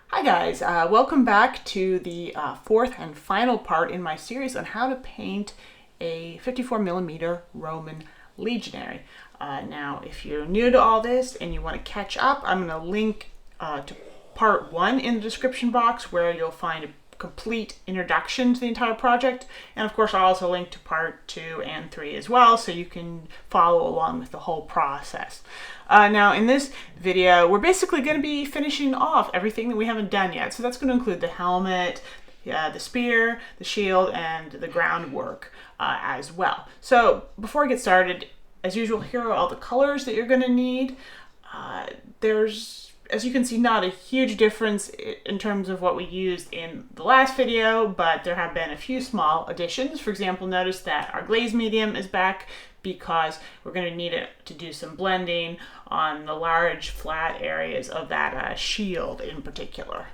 Hi guys, welcome back to the fourth and final part in my series on how to paint a 54mm Roman legionary. Now, if you're new to all this and you want to catch up, I'm going to link to part one in the description box where you'll find a complete introduction to the entire project, and of course I'll also link to part 2 and 3 as well, so you can follow along with the whole process. Now in this video we're basically going to be finishing off everything that we haven't done yet, so that's going to include the helmet, the spear, the shield, and the groundwork as well. So before I get started, as usual, here are all the colors that you're going to need. There's, as you can see, not a huge difference in terms of what we used in the last video, but there have been a few small additions. For example, notice that our glaze medium is back because we're going to need it to do some blending on the large flat areas of that shield in particular.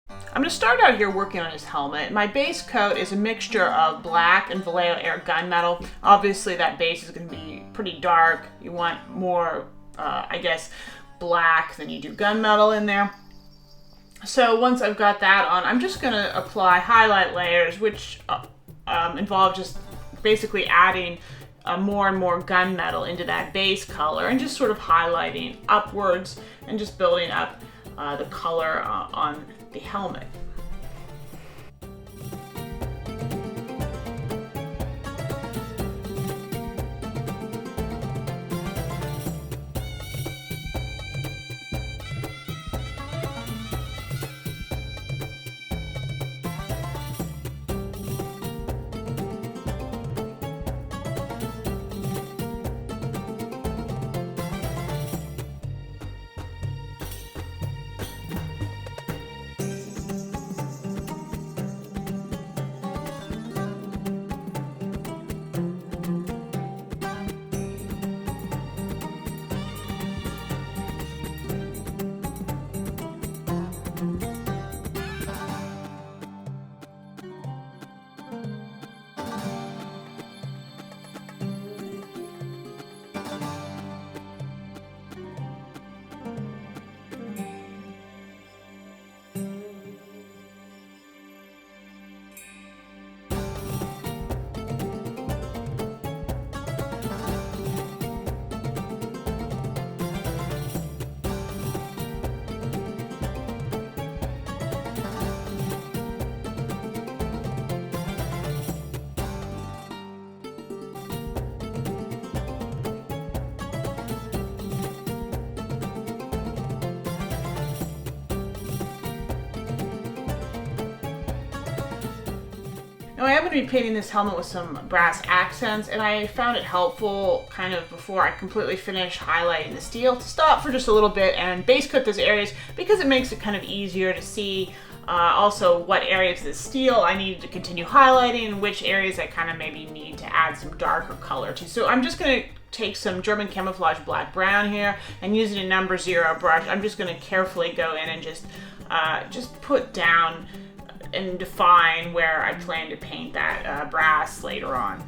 I'm going to start out here working on his helmet. My base coat is a mixture of black and Vallejo Air gunmetal. Obviously that base is going to be pretty dark. You want more I guess black than you do gunmetal in there. So once I've got that on, I'm just going to apply highlight layers, which involve just basically adding more and more gunmetal into that base color and just sort of highlighting upwards and just building up the color on the helmet. Now I am going to be painting this helmet with some brass accents, and I found it helpful kind of before I completely finish highlighting the steel to stop for just a little bit and base coat those areas, because it makes it kind of easier to see also what areas of the steel I need to continue highlighting and which areas I kind of maybe need to add some darker color to. So I'm just going to take some German camouflage black brown here and using a number 0 brush, I'm just going to carefully go in and just put down and define where I plan to paint that brass later on.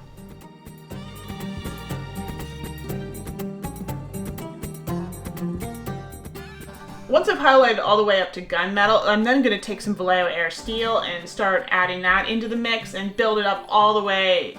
Once I've highlighted all the way up to gunmetal, I'm then going to take some Vallejo Air steel and start adding that into the mix and build it up all the way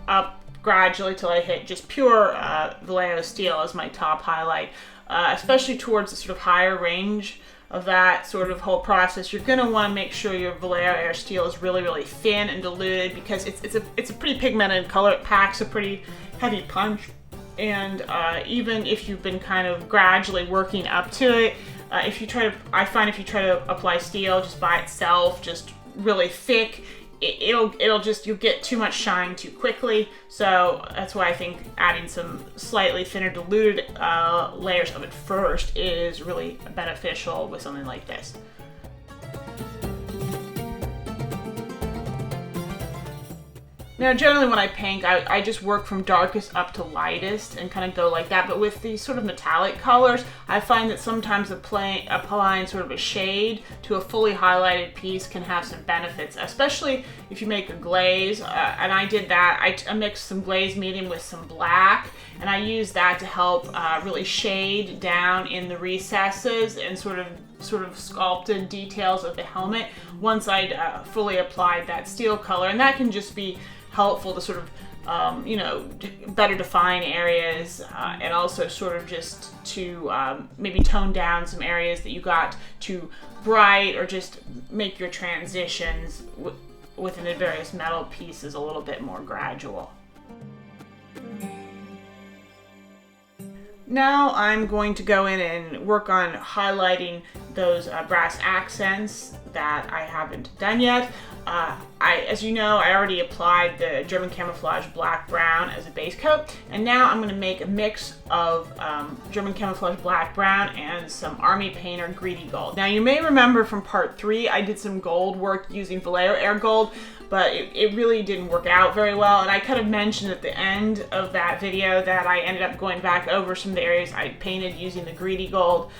up gradually till I hit just pure Vallejo steel as my top highlight, especially towards the sort of higher range of that sort of whole process. You're going to want to make sure your Vallejo Air steel is really, really thin and diluted, because it's a pretty pigmented color. It packs a pretty heavy punch, and even if you've been kind of gradually working up to it, I find if you try to apply steel just by itself, just really thick, you'll get too much shine too quickly. So that's why I think adding some slightly thinner diluted layers of it first is really beneficial with something like this. Now, generally when I paint, I just work from darkest up to lightest and kind of go like that. But with these sort of metallic colors, I find that sometimes applying sort of a shade to a fully highlighted piece can have some benefits, especially if you make a glaze. And I did that. I mixed some glaze medium with some black, and I used that to help really shade down in the recesses and sort of sculpted details of the helmet once I'd fully applied that steel color. And that can just be helpful to sort of better define areas and also sort of just to maybe tone down some areas that you got too bright, or just make your transitions within the various metal pieces a little bit more gradual. Now I'm going to go in and work on highlighting those brass accents that I haven't done yet. As you know, I already applied the German camouflage black brown as a base coat, and now I'm going to make a mix of German camouflage black brown and some Army Painter Greedy Gold. Now you may remember from part 3 I did some gold work using Vallejo Air Gold, but it really didn't work out very well, and I kind of mentioned at the end of that video that I ended up going back over some of the areas I painted using the Greedy Gold.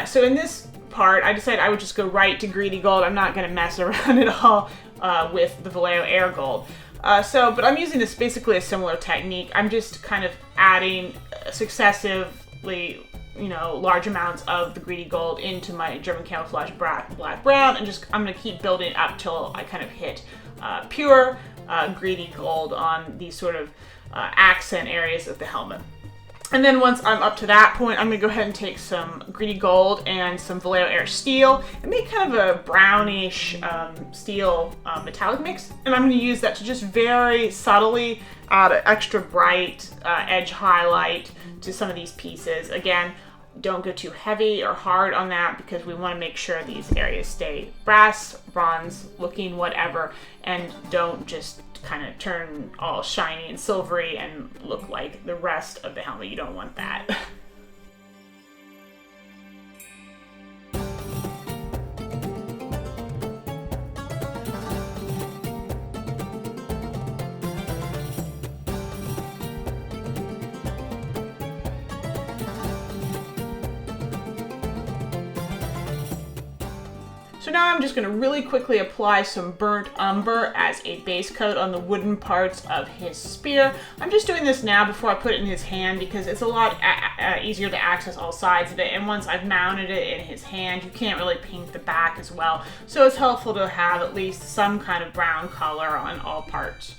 So in this part, I decided I would just go right to Greedy Gold. I'm not going to mess around at all with the Vallejo Air Gold. But I'm using this basically a similar technique. I'm just kind of adding successively, large amounts of the Greedy Gold into my German camouflage black brown, and I'm going to keep building up till I kind of hit pure Greedy Gold on these sort of accent areas of the helmet. And then once I'm up to that point, I'm going to go ahead and take some Greedy Gold and some Vallejo Air Steel and make kind of a brownish steel metallic mix. And I'm going to use that to just very subtly add an extra bright edge highlight to some of these pieces. Again, don't go too heavy or hard on that, because we want to make sure these areas stay brass, bronze looking, whatever, and don't just kind of turn all shiny and silvery and look like the rest of the helmet. You don't want that. So now I'm just going to really quickly apply some burnt umber as a base coat on the wooden parts of his spear. I'm just doing this now before I put it in his hand, because it's a lot easier to access all sides of it, and once I've mounted it in his hand, you can't really paint the back as well. So it's helpful to have at least some kind of brown color on all parts.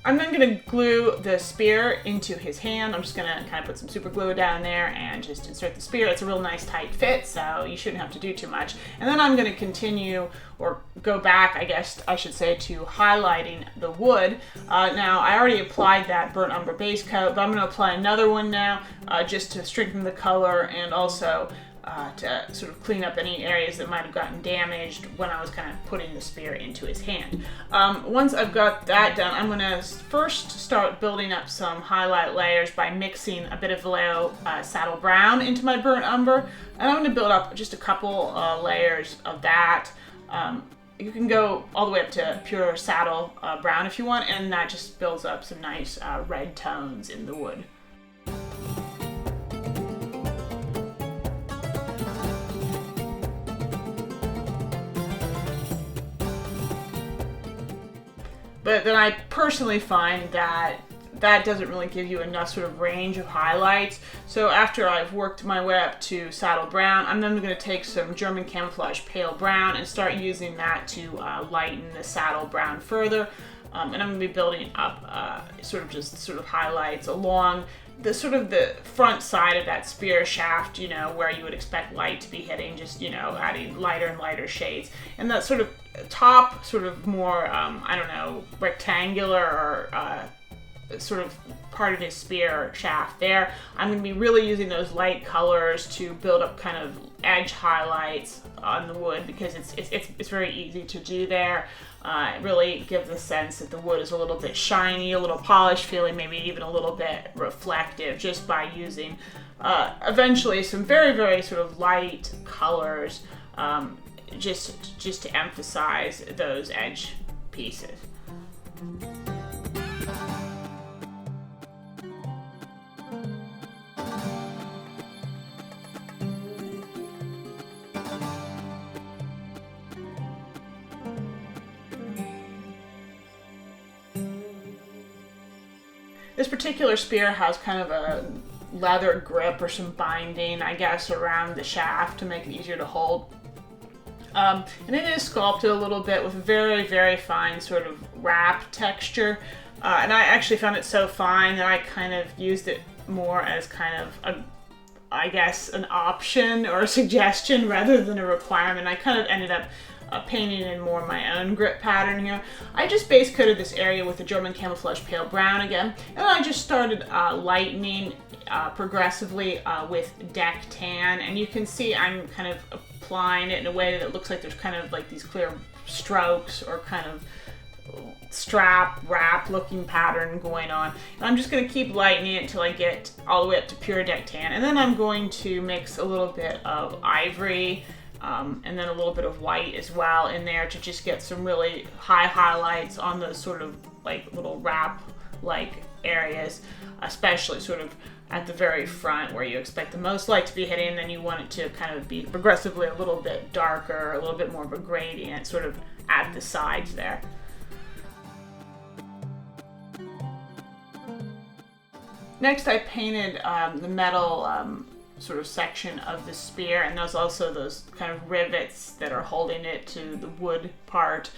I'm then going to glue the spear into his hand. I'm just going to kind of put some super glue down there and just insert the spear. It's a real nice tight fit, so you shouldn't have to do too much. And then I'm going to continue, or go back, I guess I should say, to highlighting the wood. Now, I already applied that burnt umber base coat, but I'm going to apply another one now just to strengthen the color, and also to sort of clean up any areas that might have gotten damaged when I was kind of putting the spear into his hand. Once I've got that done, I'm going to first start building up some highlight layers by mixing a bit of Vallejo saddle brown into my burnt umber, and I'm going to build up just a couple layers of that. You can go all the way up to pure saddle brown if you want, and that just builds up some nice red tones in the wood. But then I personally find that that doesn't really give you enough sort of range of highlights. So after I've worked my way up to saddle brown, I'm then going to take some German camouflage pale brown and start using that to lighten the saddle brown further. And I'm going to be building up sort of highlights along the sort of the front side of that spear shaft, where you would expect light to be hitting, just, adding lighter and lighter shades. And that sort of top, sort of more, rectangular or sort of part of his spear shaft there, I'm going to be really using those light colors to build up kind of edge highlights on the wood, because it's very easy to do there. Really give the sense that the wood is a little bit shiny, a little polished feeling, maybe even a little bit reflective, just by using eventually some very, very sort of light colors just to emphasize those edge pieces. This particular spear has kind of a leather grip or some binding, I guess, around the shaft to make it easier to hold. And it is sculpted a little bit with very, very fine sort of wrap texture. And I actually found it so fine that I kind of used it more as kind of I guess, an option or a suggestion rather than a requirement. I kind of ended up painting in more my own grip pattern here. I just base coated this area with the German camouflage pale brown again, and I just started lightening progressively with deck tan, and you can see I'm kind of applying it in a way that looks like there's kind of like these clear strokes or kind of strap wrap looking pattern going on. And I'm just going to keep lightening it until I get all the way up to pure deck tan, and then I'm going to mix a little bit of ivory and then a little bit of white as well in there to just get some really high highlights on those sort of like little wrap like areas, especially sort of at the very front where you expect the most light to be hitting, and then you want it to kind of be progressively a little bit darker, a little bit more of a gradient sort of at the sides there. Next I painted the metal sort of section of the spear, and there's also those kind of rivets that are holding it to the wood part.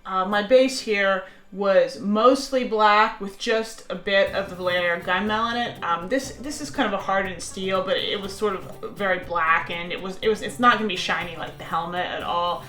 My base here was mostly black with just a bit of the layer gunmetal in it. This is kind of a hardened steel, but it was sort of very black, and it's not going to be shiny like the helmet at all.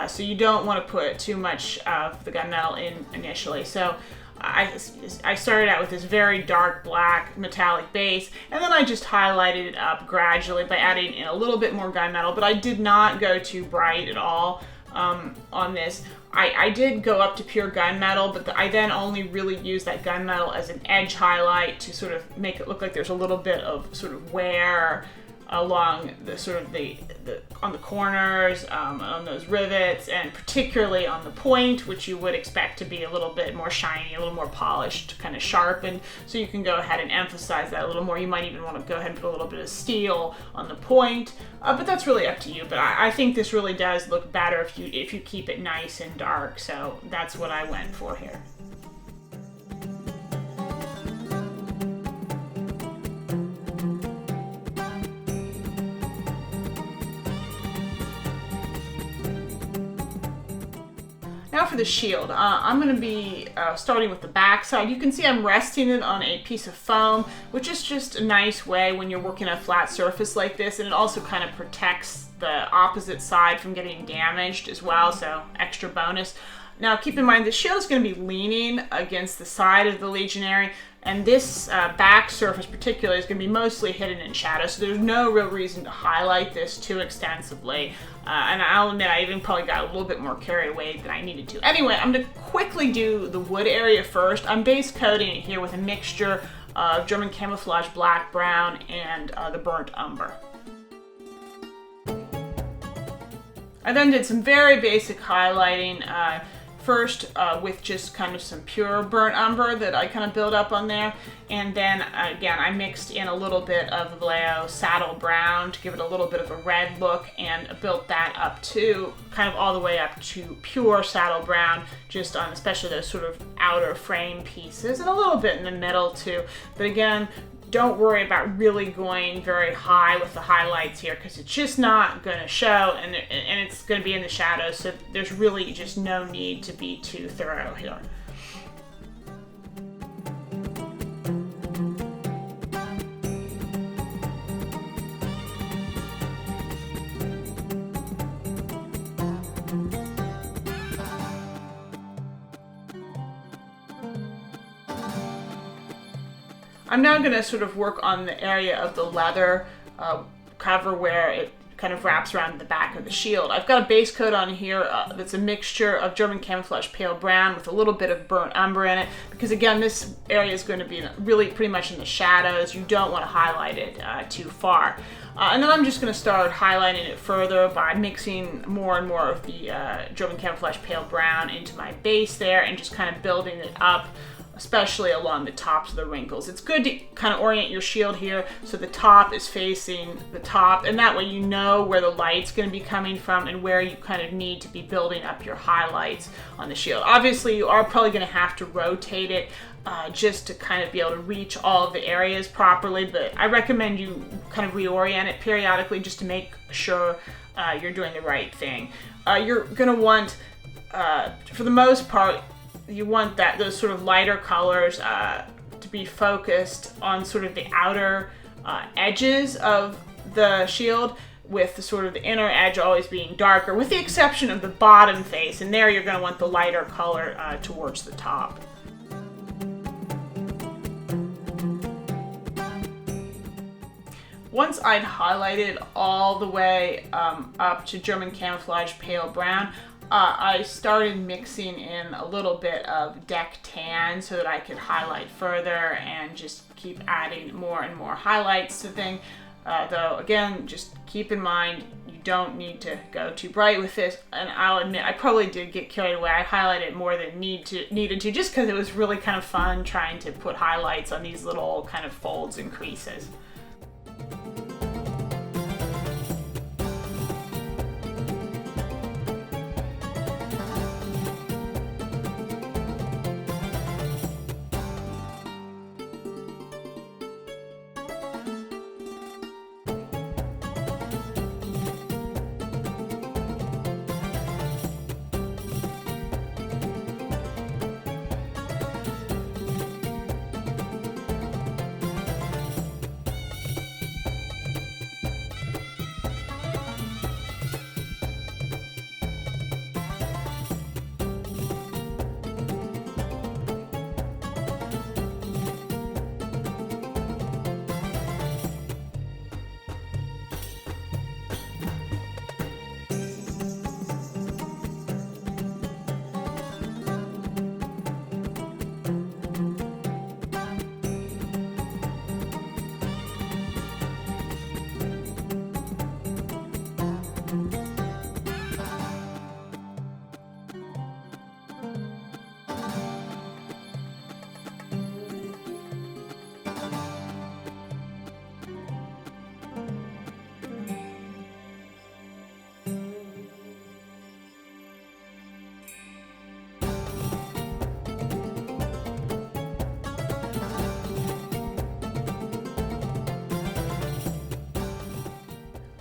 So you don't want to put too much of the gunmetal in initially. So I started out with this very dark black metallic base, and then I just highlighted it up gradually by adding in a little bit more gunmetal, but I did not go too bright at all on this. I did go up to pure gunmetal, but I then only really used that gunmetal as an edge highlight to sort of make it look like there's a little bit of sort of wear along the sort of the on the corners, on those rivets, and particularly on the point, which you would expect to be a little bit more shiny, a little more polished, kind of sharpened. So you can go ahead and emphasize that a little more. You might even want to go ahead and put a little bit of steel on the point, but that's really up to you. But I think this really does look better if you keep it nice and dark. So that's what I went for here. Now for the shield, I'm going to be starting with the back side. You can see I'm resting it on a piece of foam, which is just a nice way when you're working a flat surface like this, and it also kind of protects the opposite side from getting damaged as well, so extra bonus. Now keep in mind the shield is going to be leaning against the side of the legionary, and this back surface particularly is going to be mostly hidden in shadow, so there's no real reason to highlight this too extensively. And I'll admit I even probably got a little bit more carried away than I needed to. Anyway, I'm going to quickly do the wood area first. I'm base coating it here with a mixture of German camouflage black, brown, and the burnt umber. I then did some very basic highlighting. First with just kind of some pure burnt umber that I kind of built up on there, and then again I mixed in a little bit of Vallejo saddle brown to give it a little bit of a red look, and built that up to kind of all the way up to pure saddle brown, just on especially those sort of outer frame pieces, and a little bit in the middle too. But again, don't worry about really going very high with the highlights here, because it's just not going to show, and it's going to be in the shadows, so there's really just no need to be too thorough here. I'm now going to sort of work on the area of the leather cover where it kind of wraps around the back of the shield. I've got a base coat on here that's a mixture of German camouflage pale brown with a little bit of burnt umber in it, because again, this area is going to be really pretty much in the shadows. You don't want to highlight it too far. And then I'm just going to start highlighting it further by mixing more and more of the German camouflage pale brown into my base there, and just kind of building it up, especially along the tops of the wrinkles. It's good to kind of orient your shield here so the top is facing the top, and that way you know where the light's going to be coming from and where you kind of need to be building up your highlights on the shield. Obviously, you are probably going to have to rotate it just to kind of be able to reach all of the areas properly, but I recommend you kind of reorient it periodically just to make sure you're doing the right thing. You're going to want, for the most part, you want those sort of lighter colors to be focused on sort of the outer edges of the shield, with the sort of the inner edge always being darker, with the exception of the bottom face, and there you're going to want the lighter color towards the top. Once I'd highlighted all the way up to German camouflage pale brown, I started mixing in a little bit of deck tan so that I could highlight further and just keep adding more and more highlights to the thing. Though again, just keep in mind, you don't need to go too bright with this, and I'll admit I probably did get carried away. I highlighted more than needed to just because it was really kind of fun trying to put highlights on these little kind of folds and creases.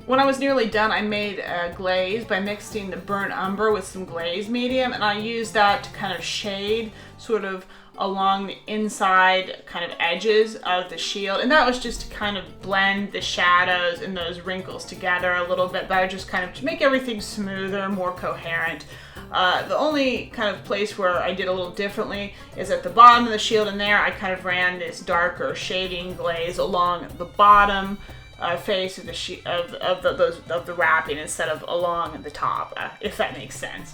When I was nearly done, I made a glaze by mixing the burnt umber with some glaze medium, and I used that to kind of shade sort of along the inside kind of edges of the shield, and that was just to kind of blend the shadows and those wrinkles together a little bit better, just kind of to make everything smoother, more coherent. The only kind of place where I did a little differently is at the bottom of the shield, and there I kind of ran this darker shading glaze along the bottom face of the wrapping instead of along the top, if that makes sense.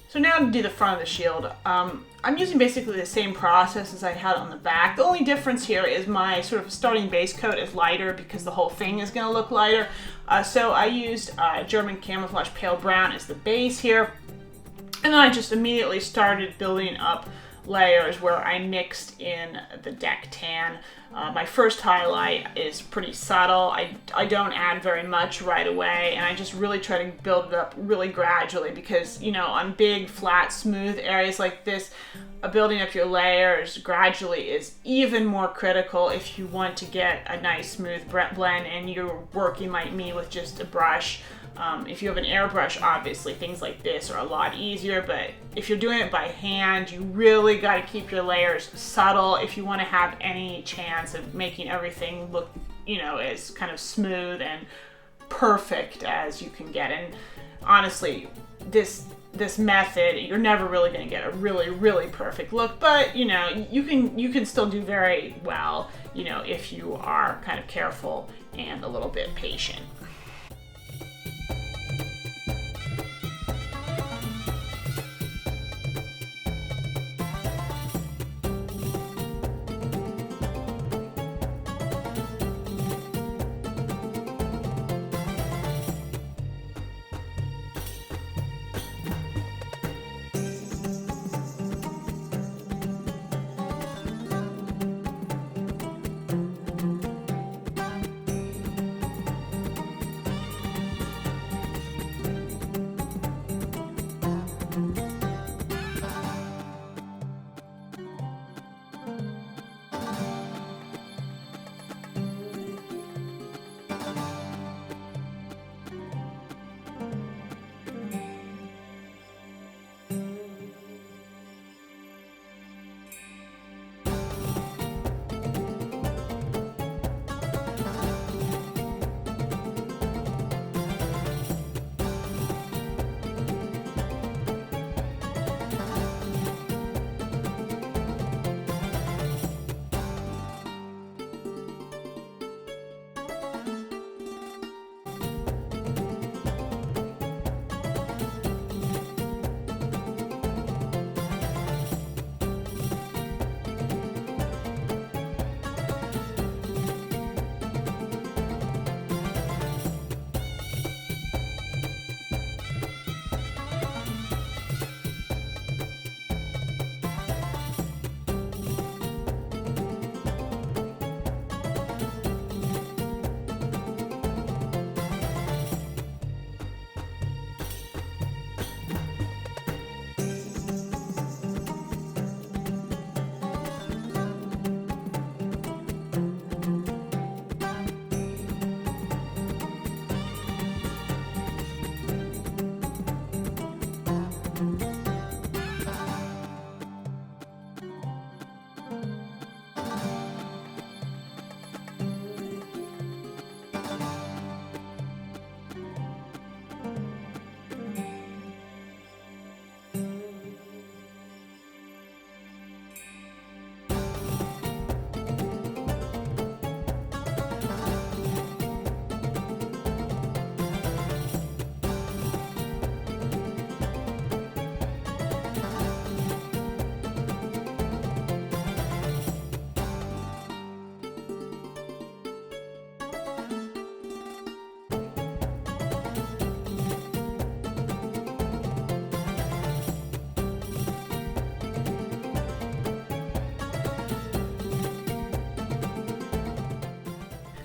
So now to do the front of the shield, I'm using basically the same process as I had on the back. The only difference here is my sort of starting base coat is lighter because the whole thing is going to look lighter. So I used German camouflage pale brown as the base here, and then I just immediately started building up layers where I mixed in the deck tan. My first highlight is pretty subtle. I don't add very much right away, and I just really try to build it up really gradually because, you know, on big, flat, smooth areas like this, building up your layers gradually is even more critical if you want to get a nice smooth blend and you're working like me with just a brush. If you have an airbrush, obviously things like this are a lot easier, but if you're doing it by hand, you really got to keep your layers subtle if you want to have any chance of making everything look, you know, as kind of smooth and perfect as you can get. And honestly, this this method, you're never really going to get a really perfect look, but you know, you can still do very well, you know, if you are kind of careful and a little bit patient.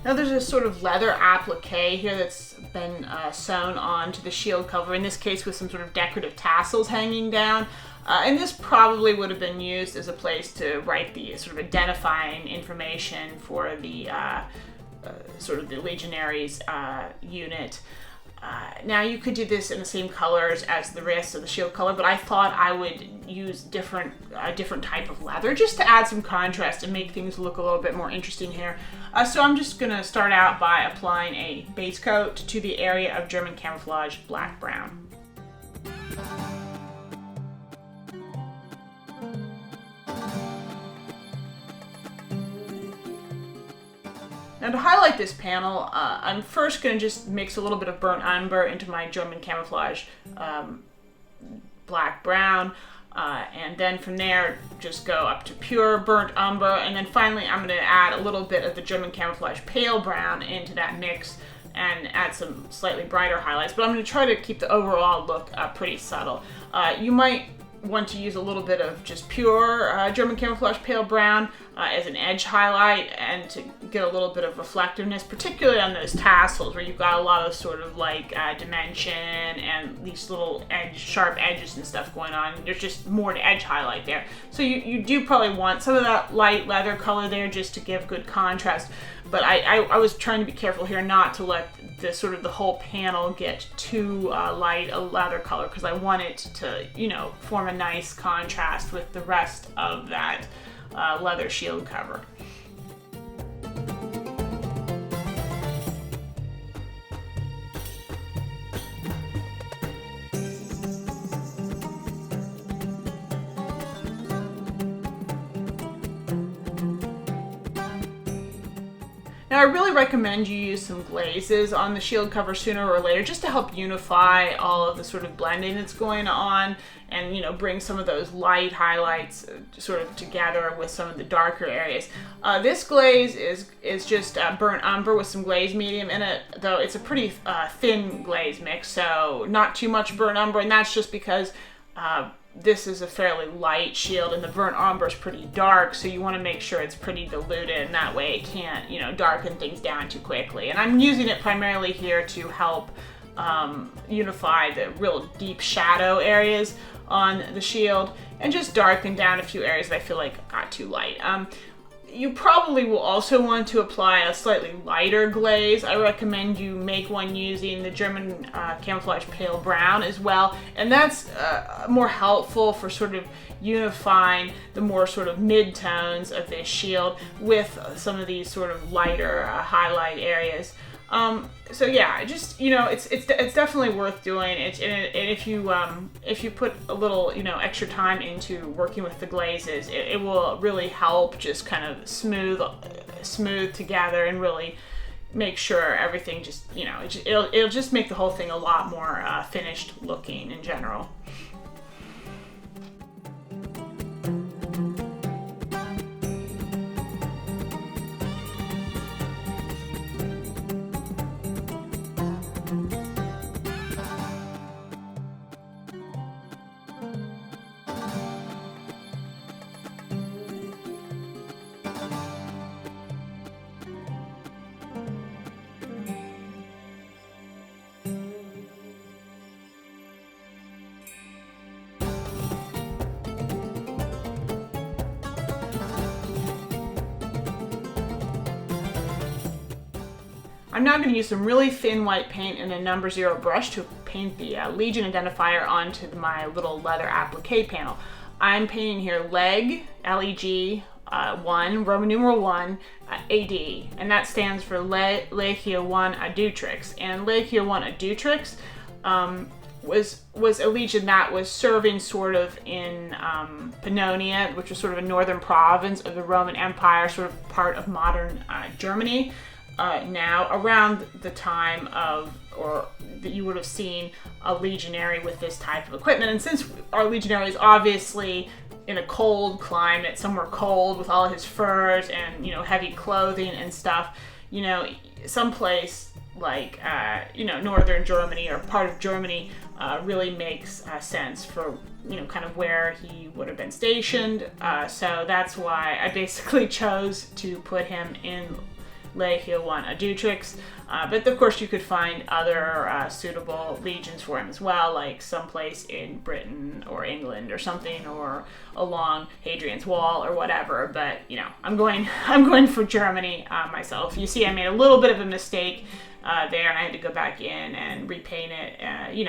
Now there's a sort of leather applique here that's been sewn onto the shield cover, in this case with some sort of decorative tassels hanging down. And this probably would have been used as a place to write the sort of identifying information for the sort of the legionaries unit. Now you could do this in the same colors as the wrist of the shield color, but I thought I would use a different type of leather just to add some contrast and make things look a little bit more interesting here. So I'm just going to start out by applying a base coat to the area of German camouflage black-brown. Now to highlight this panel, I'm first going to just mix a little bit of burnt umber into my German camouflage black-brown, and then from there just go up to pure burnt umber, and then finally I'm going to add a little bit of the German camouflage pale brown into that mix and add some slightly brighter highlights, but I'm going to try to keep the overall look pretty subtle. You might want to use a little bit of just pure German camouflage pale brown as an edge highlight and to get a little bit of reflectiveness, particularly on those tassels where you've got a lot of sort of like dimension and these little sharp edges and stuff going on. There's just more to edge highlight there. So you do probably want some of that light leather color there just to give good contrast. But I was trying to be careful here not to let the sort of the whole panel get too light a leather color, because I want it to, you know, form a nice contrast with the rest of that leather shield cover. I really recommend you use some glazes on the shield cover sooner or later, just to help unify all of the sort of blending that's going on, and bring some of those light highlights sort of together with some of the darker areas. This glaze is just burnt umber with some glaze medium in it, though it's a pretty thin glaze mix, so not too much burnt umber, and that's just because this is a fairly light shield and the burnt umber is pretty dark, so you want to make sure it's pretty diluted, and that way it can't darken things down too quickly. And I'm using it primarily here to help unify the real deep shadow areas on the shield and just darken down a few areas that I feel like got too light. You probably will also want to apply a slightly lighter glaze. I recommend you make one using the German camouflage pale brown as well, and that's more helpful for sort of unifying the more sort of mid-tones of this shield with some of these sort of lighter highlight areas. So yeah, just it's definitely worth doing. And if you put a little extra time into working with the glazes, it will really help just kind of smooth together and really make sure everything just it'll just make the whole thing a lot more finished looking in general. I'm now going to use some really thin white paint and a number 0 brush to paint the Legion identifier onto my little leather applique panel. I'm painting here LEG, L-E-G, 1, Roman numeral 1, A-D, and that stands for Legio 1 Adjutrix. And Legio 1 Adjutrix was a legion that was serving sort of in Pannonia, which was sort of a northern province of the Roman Empire, sort of part of modern Germany. Now, around the time of, or that you would have seen a legionary with this type of equipment. And since our legionary is obviously in a cold climate, somewhere cold with all his furs and, heavy clothing and stuff, someplace like, northern Germany or part of Germany really makes sense for, kind of where he would have been stationed. So that's why I basically chose to put him in Legio 1 Adjutrix, but of course you could find other suitable legions for him as well, like someplace in Britain or England or something, or along Hadrian's Wall or whatever. But I'm going for Germany myself. You see, I made a little bit of a mistake there, and I had to go back in and repaint it.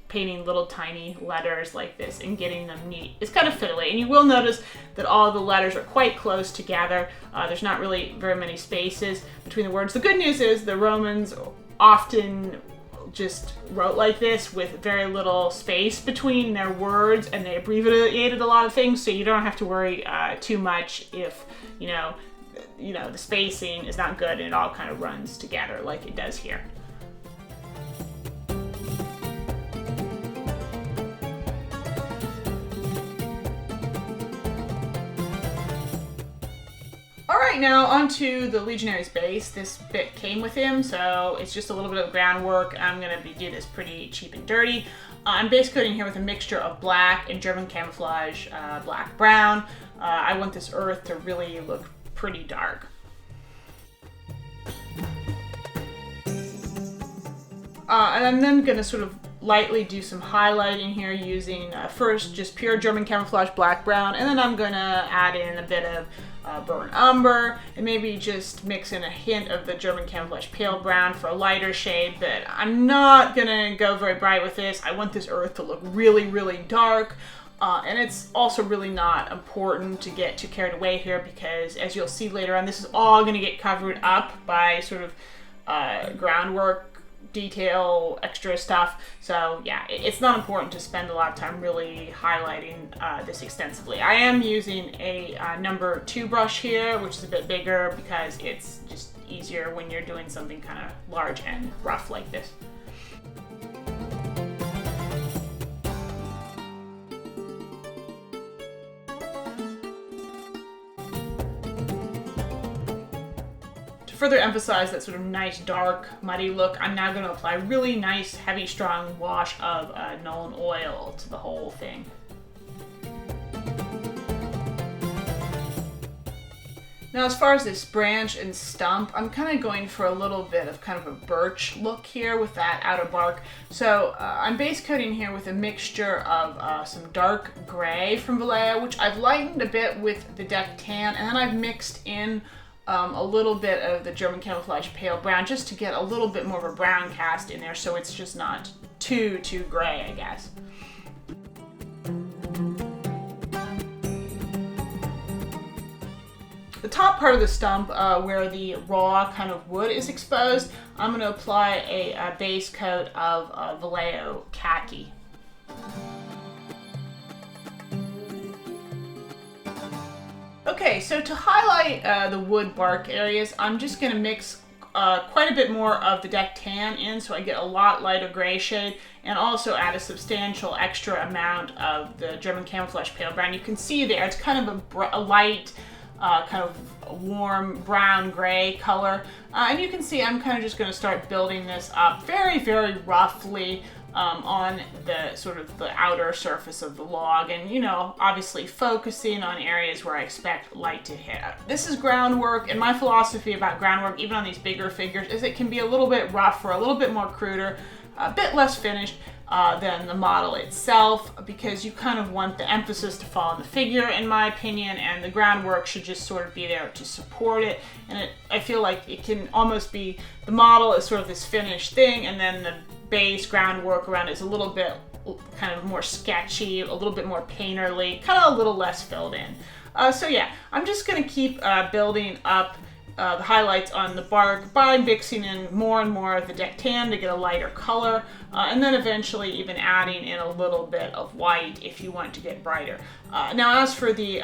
Painting little tiny letters like this and getting them neat. It's kind of fiddly, and you will notice that all the letters are quite close together. There's not really very many spaces between the words. The good news is the Romans often just wrote like this with very little space between their words, and they abbreviated a lot of things, so you don't have to worry too much if the spacing is not good and it all kind of runs together like it does here. Alright, now onto the Legionary's base. This bit came with him, so it's just a little bit of groundwork. I'm going to do this pretty cheap and dirty. I'm base coating here with a mixture of black and German camouflage, black-brown. I want this earth to really look pretty dark. And I'm then going to sort of lightly do some highlighting here using first just pure German camouflage black-brown, and then I'm going to add in a bit of burnt umber, and maybe just mix in a hint of the German camouflage pale brown for a lighter shade, but I'm not gonna go very bright with this. I want this earth to look really, really dark, and it's also really not important to get too carried away here, because as you'll see later on, this is all gonna get covered up by sort of groundwork, detail, extra stuff. So yeah, it's not important to spend a lot of time really highlighting this extensively. I am using a number 2 brush here, which is a bit bigger because it's just easier when you're doing something kind of large and rough like this. To further emphasize that sort of nice, dark, muddy look, I'm now going to apply really nice, heavy, strong wash of Nuln Oil to the whole thing. Now, as far as this branch and stump, I'm kind of going for a little bit of kind of a birch look here with that outer bark. So I'm base coating here with a mixture of some dark gray from Vallejo, which I've lightened a bit with the deck tan, and then I've mixed in a little bit of the German camouflage pale brown just to get a little bit more of a brown cast in there, so it's just not too gray, I guess. The top part of the stump, where the raw kind of wood is exposed, I'm going to apply a base coat of Vallejo khaki. Okay, so to highlight the wood bark areas, I'm just going to mix quite a bit more of the deck tan in, so I get a lot lighter gray shade, and also add a substantial extra amount of the German camouflage pale brown. You can see there, it's kind of a light, kind of warm brown gray color, and you can see I'm kind of just going to start building this up very roughly on the sort of the outer surface of the log, and obviously focusing on areas where I expect light to hit. This is groundwork, and my philosophy about groundwork, even on these bigger figures, is it can be a little bit rougher, a little bit more cruder, a bit less finished than the model itself, because you kind of want the emphasis to fall on the figure, in my opinion, and the groundwork should just sort of be there to support it. And I feel like it can almost be, the model is sort of this finished thing, and then the base groundwork around it is a little bit kind of more sketchy, a little bit more painterly, kind of a little less filled in. So yeah, I'm just going to keep building up the highlights on the bark by mixing in more and more of the deck tan to get a lighter color, and then eventually even adding in a little bit of white if you want to get brighter. Now, as for the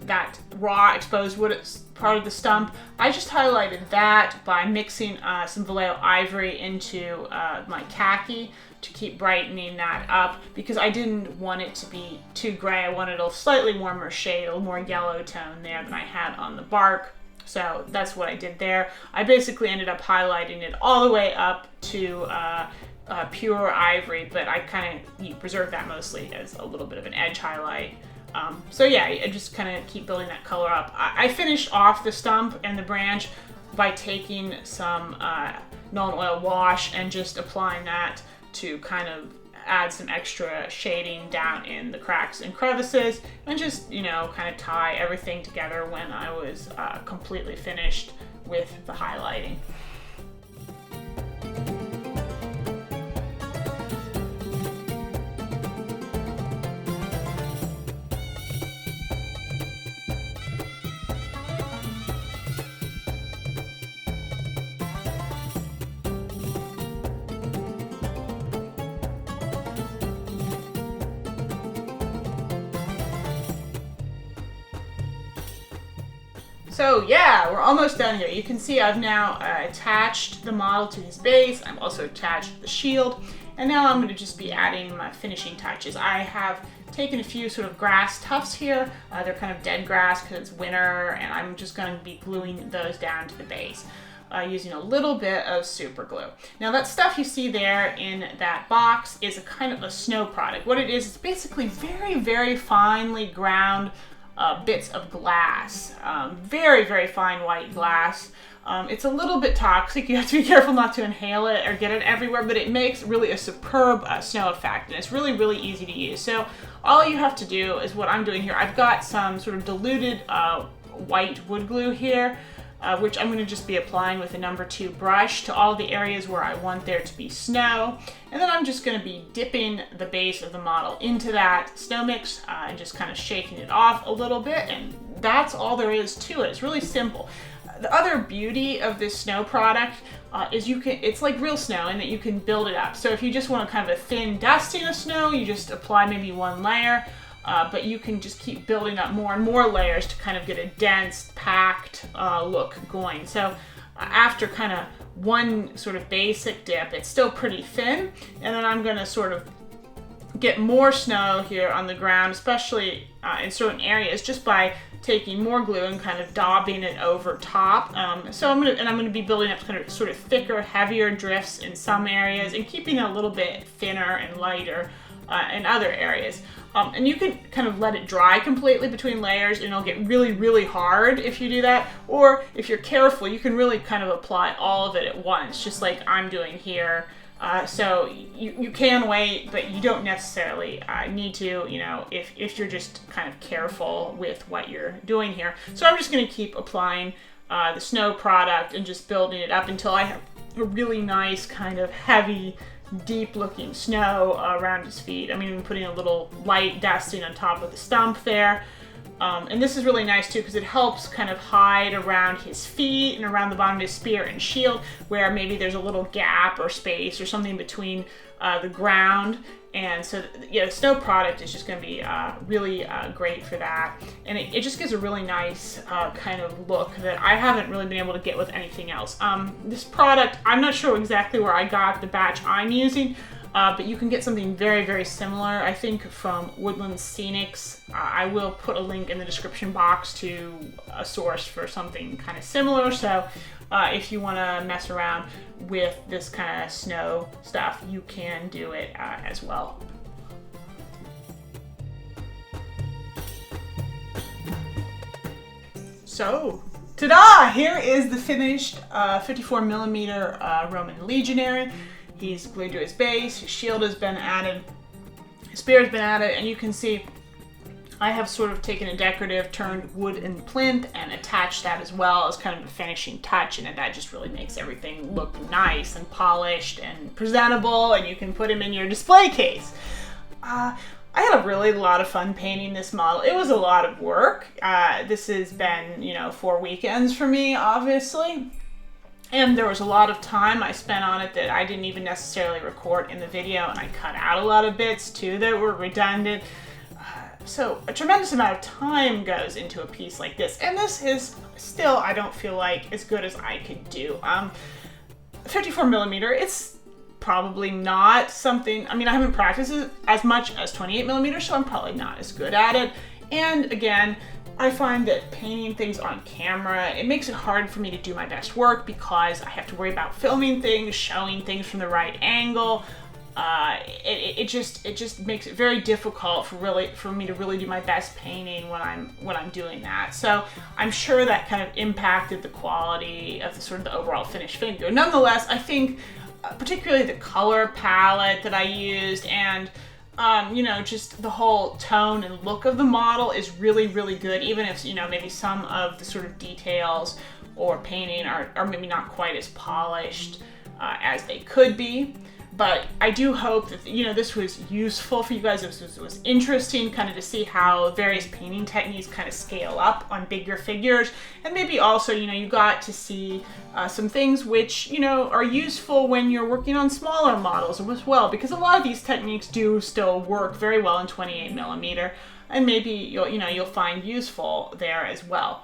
that raw exposed wood part of the stump, I just highlighted that by mixing some Vallejo ivory into my khaki to keep brightening that up, because I didn't want it to be too gray. I wanted a slightly warmer shade, a little more yellow tone there than I had on the bark. So that's what I did there. I basically ended up highlighting it all the way up to pure ivory, but I kind of preserved that mostly as a little bit of an edge highlight. So yeah, I just kind of keep building that color up. I finished off the stump and the branch by taking some Nuln Oil wash and just applying that to kind of add some extra shading down in the cracks and crevices, and just, kind of tie everything together when I was completely finished with the highlighting. So yeah, we're almost done here. You can see I've now attached the model to his base. I've also attached the shield, and now I'm going to just be adding my finishing touches. I have taken a few sort of grass tufts here. They're kind of dead grass because it's winter, and I'm just going to be gluing those down to the base using a little bit of super glue. Now that stuff you see there in that box is a kind of a snow product. What it is, it's basically very finely ground bits of glass, very fine white glass. It's a little bit toxic. You have to be careful not to inhale it or get it everywhere, but it makes really a superb snow effect, and it's really easy to use. So all you have to do is what I'm doing here. I've got some sort of diluted white wood glue here, which I'm going to just be applying with a number 2 brush to all the areas where I want there to be snow. And then I'm just going to be dipping the base of the model into that snow mix and just kind of shaking it off a little bit. And that's all there is to it. It's really simple. The other beauty of this snow product is it's like real snow in that you can build it up. So if you just want kind of a thin dusting of snow, you just apply maybe 1 layer. but you can just keep building up more and more layers to kind of get a dense, packed look going. So after kind of one sort of basic dip, it's still pretty thin, and then I'm going to sort of get more snow here on the ground, especially in certain areas, just by taking more glue and kind of daubing it over top. So I'm gonna be building up kind of sort of thicker, heavier drifts in some areas, and keeping it a little bit thinner and lighter in other areas. And you can kind of let it dry completely between layers, and it'll get really, really hard if you do that. Or if you're careful, you can really kind of apply all of it at once, just like I'm doing here. So you can wait, but you don't necessarily need to, you know, if you're just kind of careful with what you're doing here. So I'm just going to keep applying the snow product and just building it up until I have a really nice kind of heavy, deep looking snow around his feet. I'm even putting a little light dusting on top of the stump there. And this is really nice too, because it helps kind of hide around his feet and around the bottom of his spear and shield, where maybe there's a little gap or space or something between the ground. And so, yeah, the snow product is just going to be really great for that. And it just gives a really nice kind of look that I haven't really been able to get with anything else. This product, I'm not sure exactly where I got the batch I'm using, but you can get something very, very similar, I think, from Woodland Scenics. I will put a link in the description box to a source for something kind of similar. So if you want to mess around with this kind of snow stuff, you can do it as well. So, ta-da! Here is the finished 54mm Roman Legionary. He's glued to his base, his shield has been added, his spear has been added, and you can see I have sort of taken a decorative turned wooden plinth and attached that as well as kind of a finishing touch, and that just really makes everything look nice and polished and presentable, and you can put him in your display case. I had a really lot of fun painting this model. It was a lot of work. This has been, you know, 4 weekends for me, obviously. And there was a lot of time I spent on it that I didn't even necessarily record in the video, and I cut out a lot of bits too that were redundant. So a tremendous amount of time goes into a piece like this, and this is still, I don't feel like, as good as I could do. 54mm, it's probably not something, I mean, I haven't practiced it as much as 28mm, so I'm probably not as good at it. And again, I find that painting things on camera, it makes it hard for me to do my best work because I have to worry about filming things, showing things from the right angle. It just makes it very difficult for me to really do my best painting when I'm doing that. So I'm sure that kind of impacted the quality of the sort of the overall finished figure. Nonetheless, I think particularly the color palette that I used and you know, just the whole tone and look of the model is really, really good, even if, you know, maybe some of the sort of details or painting are maybe not quite as polished as they could be. But I do hope that, you know, this was useful for you guys. This was interesting kind of to see how various painting techniques kind of scale up on bigger figures. And maybe also, you know, you got to see some things which, you know, are useful when you're working on smaller models as well, because a lot of these techniques do still work very well in 28mm, and maybe you'll find useful there as well.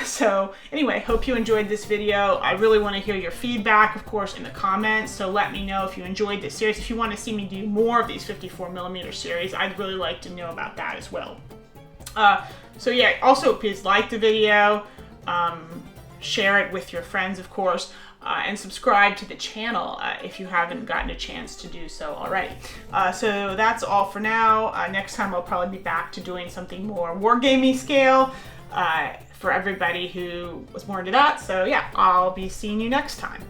So anyway, hope you enjoyed this video. I really want to hear your feedback, of course, in the comments. So let me know if you enjoyed this series. If you want to see me do more of these 54mm series, I'd really like to know about that as well. So yeah, also please like the video, share it with your friends, of course, and subscribe to the channel if you haven't gotten a chance to do so already. So that's all for now. Next time I'll probably be back to doing something more wargaming scale. For everybody who was more into that. So yeah, I'll be seeing you next time.